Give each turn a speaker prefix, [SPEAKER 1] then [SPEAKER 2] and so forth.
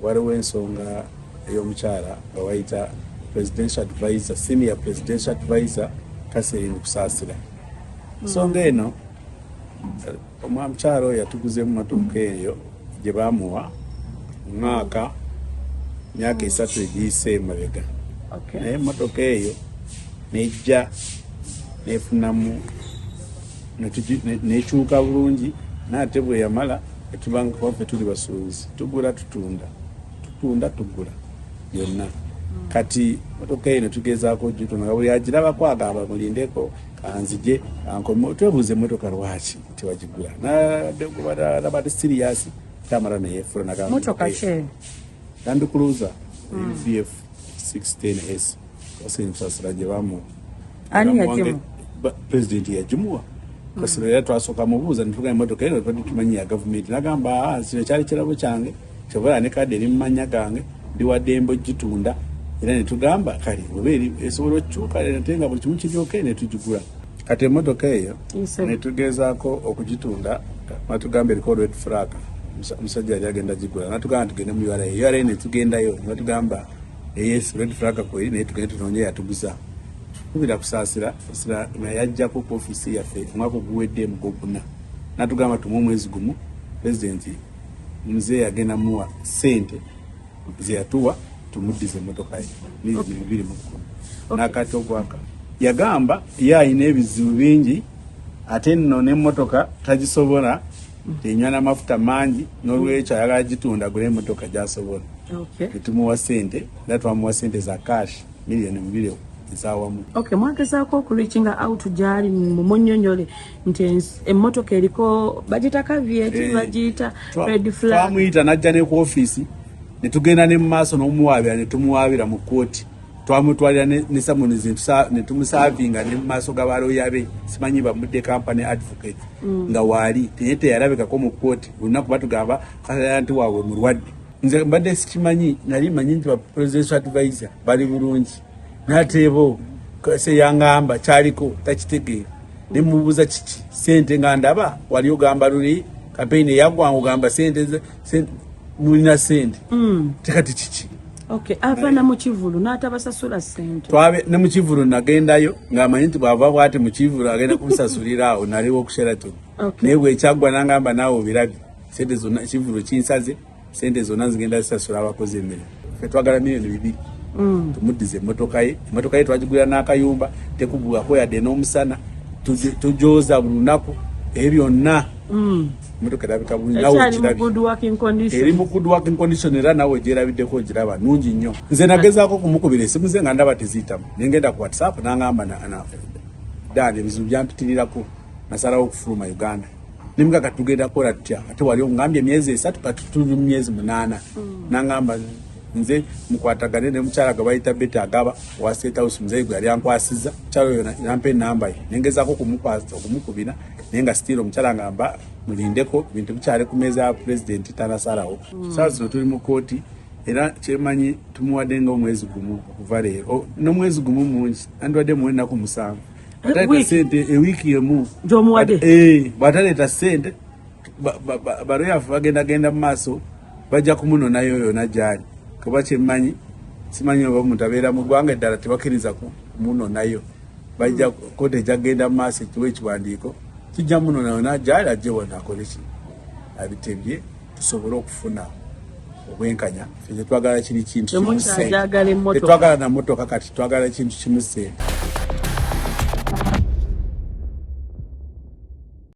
[SPEAKER 1] waliwo ensonga ey'omukyala bawayita presidential advisor, senior presidential advisor Kasirine Kusaasira. Ensonga eno omukyala oyo yatuguza emmotoka eyo gye baamuwa mwaka myaka 3 egiyise emabega. Naye emmotoka eyo nejja nefunamu nekyuka bulungi, naate bwe yamala etubanga waffe tuli basuubuzi tugula tugula byonna. Kati motoka eno tugezaako gitunda nga buli agirabako agamba mulindeko kanzije ankomo twebuuze emmotoka lwaki tewagigula nabadde sirias tamala neyefula nagamba
[SPEAKER 2] motoka ki
[SPEAKER 1] Land Cruiser BF 610S Kasirine Kusaasira gye bamuwa
[SPEAKER 2] ani yagimu
[SPEAKER 1] president yagimuwa. Kasirine era twasooka mubuuza ne tugamba emmotoka eno twali tumanyi ya gavumenti, nagamba kino kyali kirabo kyange kyobola ne kadi eri mu mannya gange ndiwadde embo gitunda era ne tugamba kale obeeri esobola okukyuka ate nga buli kimu kiryoke ne tugigula. Kati emmotoka eyo ne tugezaako okugitunda natugamba eriko red flag, omusajja yali agenda gigula natugamba tugende mu URA ne tugendayo natugamba yes red flag kweri naye tugende tunoonye yatuguza kubira Kusaasira yajjako ku ofiisi yaffe omwaka oguwedde mugoguna natugamba tumu omwezi gumu president mzee yagenda muwa sente ze yatuwa tumuddize emmotoka ye miezi 2 nakati ogwaka yagamba ye alina ebizibu bingi ate nno n'emmotoka tagisobola tenywa n'amafuta mangi n'olwekyo ayagala gitunda gula emmotoka gy'asobola. Tumuwa sente era twamuwa sente za cash milioni 2 ezawamu.
[SPEAKER 2] Mwagezaako okulikinga out gyali mumunnyonnyole nti emmotoka eriko bagita caveat bagiyita red flag.
[SPEAKER 1] Twamuyita n'ajja ne ku ofiisi ne tugenda ne mu maaso n'omuwaabira ne tumuwaabira mu kkooti. Twamutwalira ne samunizi ne tumusavinga ne mu maaso g'abalooya be simanyi bamudde company advocate nga waali naye yalabikako mu kkooti olunaku batugamba Kasirine nti waabwe mulwadde. Nze mbadde sikimanyi nali manyi nti ba presidential advisor bali bulungi nateebo se yangamba kyaliko takitegeera ne mubuuza kiki sente nga ndaba wali ogamba luli kampeni yagwanga ogamba sente mulina sente tekati kiki.
[SPEAKER 2] Avana mu Kivulu n'atabasasula sente.
[SPEAKER 1] Twabe ne mu Kivulu nagendayo ng'amanyi nti bw'ava bw'ati mu Kivulu agenda kumusasulira awo naliwo ku Sheraton. Naye bwekyagwa n'angamba naawe obirabye sente zonna Kivulu kinsaze sente zonna zigenda zisasula abakozi emmere. Ffe twagala milioni 2 tumuddize emmotoka ye twagigulira n'akayumba tekugulako yadde n'omusana tujooza buli lunaku ebyo byonna emmotoka erabika bulungi nawe eri mu good working condition era nawe gyerabiddeko ogiraba nungi nnyo. Nze nagezaako kumukubira esimu ze nga ndaba teziitamu nengenda ku WhatsApp n'angamba dani ebizibu byampitirirako nasalawo okufuluma Uganda nimuga katugenda kola tutya ate wali ongambye emyezi 3 katutulu myezi 8 n'angamba nze mukwatagane ne mukyala gabayita beta agaba wa State House mzee gwe yali ankwasiza kyalo yona nampe namba ye nengezaako kumukubira nenga still omukyala ngamba mulindeko bintu bikyali ku meeza ya president tanasalawo. Sasa zino tuli mu kooti era kyemanyi tumuwadde nga omwezi gumu okuva leero n'omwezi gumu mungi andwadde mu ennaku 7 bataleeta sente ewiiki emu bw'ataleeta sente baroyafu bagenda mu maaso bajja kumunonayo yona gyali kuba kyemanyi simanyi oba omuntu abeera mu ggwanga eddala tebakkiriza kumunonayo bajja kooti ejagenda mu maaso ekiwa ekiwandiiko kijja munona yona gyali ajje wona akole ki abitebye tusobole okufuna obwenkanya ffe tetwagala kiri kintu tetwagala na mmotoka kati twagala kintu kimu sente.